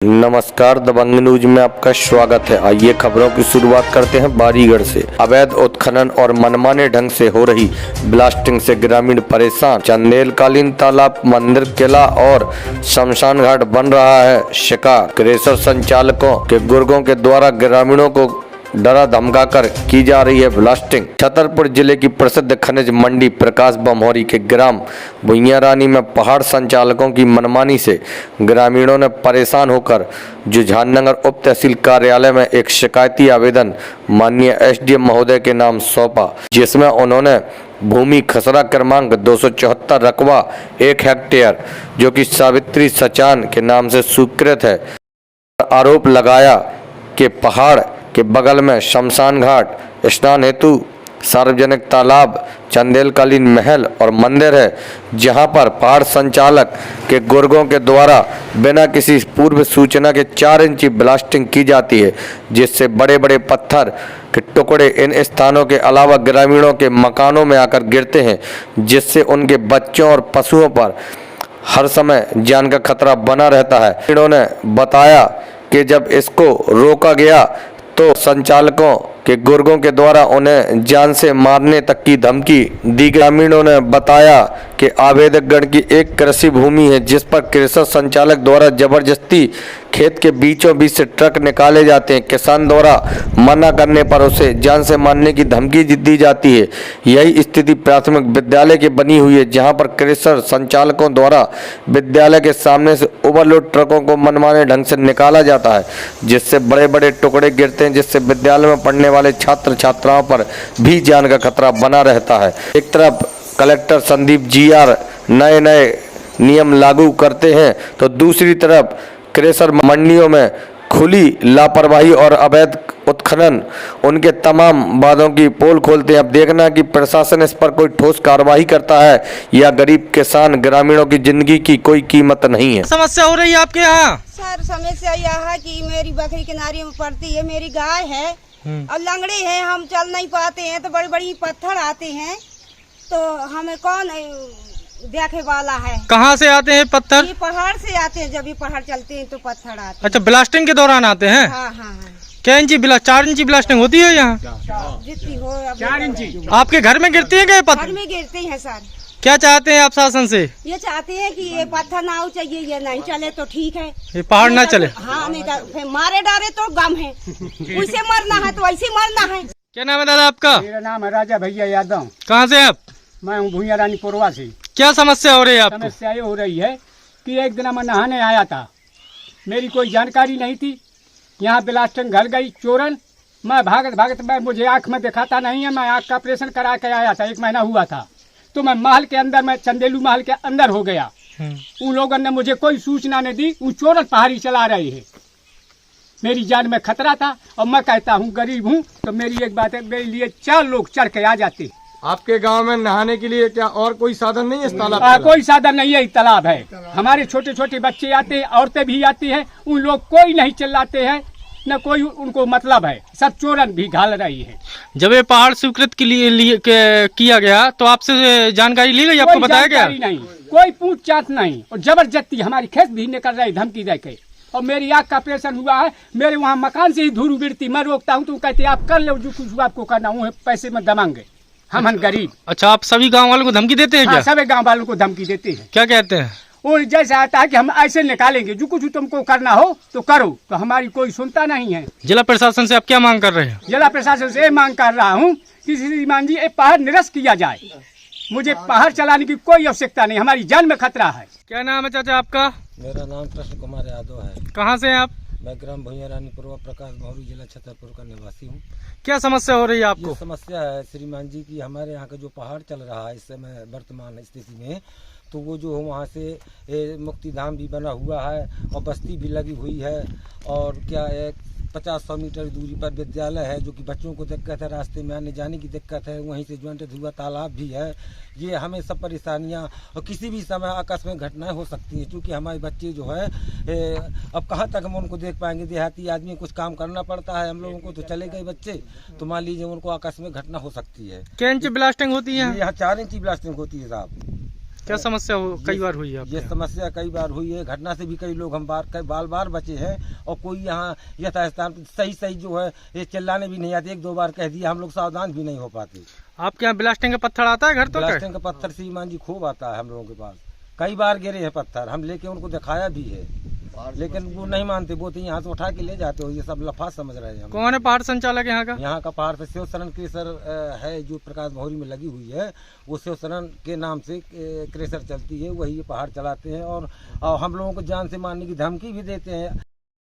नमस्कार, दबंग न्यूज में आपका स्वागत है। आइए खबरों की शुरुआत करते हैं बारीगढ़ से। अवैध उत्खनन और मनमाने ढंग से हो रही ब्लास्टिंग से ग्रामीण परेशान। चंदेलकालीन तालाब, मंदिर, किला और शमशान घाट बन रहा है शिकार। क्रेशर संचालकों के गुर्गों के द्वारा ग्रामीणों को डरा धमकाकर की जा रही है ब्लास्टिंग। छतरपुर जिले की प्रसिद्ध खनिज मंडी प्रकाश बमहोरी के ग्राम भुइयारानी में पहाड़ संचालकों की मनमानी से ग्रामीणों ने परेशान होकर जुझारनगर उप तहसील कार्यालय में एक शिकायती आवेदन माननीय एसडीएम महोदय के नाम सौंपा, जिसमें उन्होंने भूमि खसरा क्रमांक 274 रकबा 1 हेक्टेयर जो कि सावित्री सचान के नाम से स्वीकृत है, आरोप लगाया कि पहाड़ के बगल में शमशान घाट, स्नान हेतु सार्वजनिक तालाब, चंदेलकालीन महल और मंदिर है, जहां पर पहाड़ संचालक के गुर्गों के द्वारा बिना किसी पूर्व सूचना के 4 इंची ब्लास्टिंग की जाती है, जिससे बड़े बड़े पत्थर के टुकड़े इन स्थानों के अलावा ग्रामीणों के मकानों में आकर गिरते हैं, जिससे उनके बच्चों और पशुओं पर हर समय जान का खतरा बना रहता है। इन्होंने बताया कि जब इसको रोका गया तो संचालकों के गुर्गों के द्वारा उन्हें जान से मारने तक की धमकी दी। ग्रामीणों ने बताया कि आवेदकगण की एक कृषि भूमि है, जिस पर कृषि संचालक द्वारा जबरदस्ती खेत के बीचों बीच से ट्रक निकाले जाते हैं। किसान द्वारा मना करने पर उसे जान से मारने की धमकी दी जाती है। यही स्थिति प्राथमिक विद्यालय की बनी हुई है, जहां पर कृषि संचालकों द्वारा विद्यालय के सामने से ओवरलोड ट्रकों को मनमाने ढंग से निकाला जाता है, जिससे बड़े बड़े टुकड़े गिरते हैं, जिससे विद्यालय में पढ़ने वाले छात्र छात्राओं पर भी जान का खतरा बना रहता है। एक तरफ कलेक्टर संदीप जीआर नए नए नियम लागू करते हैं, तो दूसरी तरफ क्रेशर मंडियों में खुली लापरवाही और अवैध उत्खनन उनके तमाम वादों की पोल खोलते हैं। अब देखना कि प्रशासन इस पर कोई ठोस कार्रवाई करता है या गरीब किसान ग्रामीणों की जिंदगी की कोई कीमत नहीं है। समस्या हो रही है आपके यहाँ? सर, समस्या यह है कि मेरी बकरी किनारे में पड़ती है, मेरी गाय है और लंगड़े हैं, हम चल नहीं पाते हैं, तो बड़ी बड़ी पत्थर आते हैं, तो हमें कौन देखे वाला है? कहाँ से आते हैं पत्थर? ये पहाड़ से आते हैं, जब ये पहाड़ चलते हैं तो पत्थर आते हैं। अच्छा, ब्लास्टिंग के दौरान आते हैं? हाँ हाँ। क्या इंची 4 इंची ब्लास्टिंग होती है यहाँ? जितनी हो 4 इंची। आपके घर में गिरती है क्या पत्थर? घर में गिरते हैं सर। क्या चाहते हैं आप शासन से? ये चाहते हैं कि ये पत्थर ना हो चाहिए, ये नहीं चले तो ठीक है, ये पहाड़ ना चले। हाँ, नहीं फिर मारे डारे तो गम है, उसे मरना है तो ऐसे मरना है। क्या नाम है दादा आपका? मेरा नाम है राजा भैया यादव। कहाँ से आप? मैं हूँ भुइयारानी पुरवा से। क्या समस्या हो रही है आपको? समस्या ये हो रही है कि एक दिन मैं नहाने आया था, मेरी कोई जानकारी नहीं थी, यहाँ ब्लास्टिंग घर गई चोरन, मैं भागत मैं मुझे आँख में दिखाता नहीं है, मैं आँख का ऑपरेशन करा के आया था, 1 महीना हुआ था, तो मैं महल के अंदर, मैं चंदेलू महल के अंदर हो गया। उन लोगों ने मुझे कोई सूचना नहीं दी, वो चोरन पहाड़ी चला रहे हैं, मेरी जान में खतरा था। और मैं कहता हूँ गरीब हूँ, तो मेरी एक बात है, मेरे लिए 4 लोग चढ़ के आ जाते। आपके गांव में नहाने के लिए क्या और कोई साधन नहीं है इस तालाब? कोई साधन नहीं है, तालाब है। हमारे छोटे छोटे बच्चे आते हैं, औरतें भी आती हैं, उन लोग कोई नहीं चिल्लाते हैं, न कोई उनको मतलब है, सब चोरन भी घाल रही है। जब ये पहाड़ स्वीकृत के लिए किया गया तो आपसे जानकारी ली गई, आपको बताया गया? नहीं, कोई पूछताछ नहीं, और जबरदस्ती हमारी खेत भी निकल रही धमकी देके, और मेरी आँख का ऑपरेशन हुआ है, मेरे वहाँ मकान से ही धूल गिरती, मैं रोकता हूँ तो कहते आप कर लो जो कुछ आपको करना, वो पैसे में दमांगे, हम गरीब। अच्छा, आप सभी गाँव वालों को धमकी देते हैं? हाँ, क्या सभी गाँव वालों को धमकी देते हैं। क्या कहते हैं? और जैसे आता है कि हम ऐसे निकालेंगे, जो कुछ तुमको करना हो तो करो, तो हमारी कोई सुनता नहीं है। जिला प्रशासन से आप क्या मांग कर रहे हैं? जिला प्रशासन से मांग कर रहा हूँ कि श्रीमान जी ये पहाड़ निरस्त किया जाए, मुझे पहाड़ चलाने की कोई आवश्यकता नहीं, हमारी जान में खतरा है। क्या नाम है चाचा आपका? मेरा नाम कृष्ण कुमार यादव है। कहाँ से हैं आप? मैं ग्राम भुइयारानी पुरवा प्रकाश बमहोरी जिला छतरपुर का निवासी हूँ। क्या समस्या हो रही है आपको? ये समस्या है श्रीमान जी की, हमारे यहाँ का जो पहाड़ चल रहा है इस समय वर्तमान स्थिति में, तो वो जो वहाँ से मुक्ति धाम भी बना हुआ है और बस्ती भी लगी हुई है, और क्या है 50-100 मीटर दूरी पर विद्यालय है, जो कि बच्चों को दिक्कत है, रास्ते में आने जाने की दिक्कत है, वहीं से ज्वाइंटेड हुआ तालाब भी है। ये हमें सब परेशानियां और किसी भी समय आकस्मिक घटनाएं हो सकती हैं, क्योंकि हमारे बच्चे जो है अब कहाँ तक हम उनको देख पाएंगे। देहाती आदमी कुछ काम करना पड़ता है, हम लोगों को तो चले गए बच्चे, तो मान लीजिए उनको आकस्मिक घटना हो सकती है। क्या इंची ब्लास्टिंग होती है? यहाँ 4 इंची ब्लास्टिंग होती है साहब। क्या समस्या कई बार हुई है ये समस्या कई बार हुई है, घटना से भी कई लोग हम बार बचे हैं। और कोई यहाँ यथास्थान सही जो है ये चिल्लाने भी नहीं आते, एक दो बार कह दिया, हम लोग सावधान भी नहीं हो पाते। आपके यहाँ ब्लास्टिंग का पत्थर आता है घर तो? ब्लास्टिंग का पत्थर श्रीमान जी खूब आता है हम लोगों के पास, कई बार गिरे हैं पत्थर, हम लेके उनको दिखाया भी है, लेकिन वो नहीं मानते, वो तो यहाँ से उठा के ले जाते हो, ये सब लफा समझ रहे हैं हम। कौन है पहाड़ संचालक यहाँ का? यहाँ का पहाड़ पे शिव शरण क्रेशर है जो प्रकाश भौरी में लगी हुई है, वो शिव शरण के नाम से क्रेशर चलती है, वही ये पहाड़ चलाते हैं और हम लोगों को जान से मारने की धमकी भी देते हैं।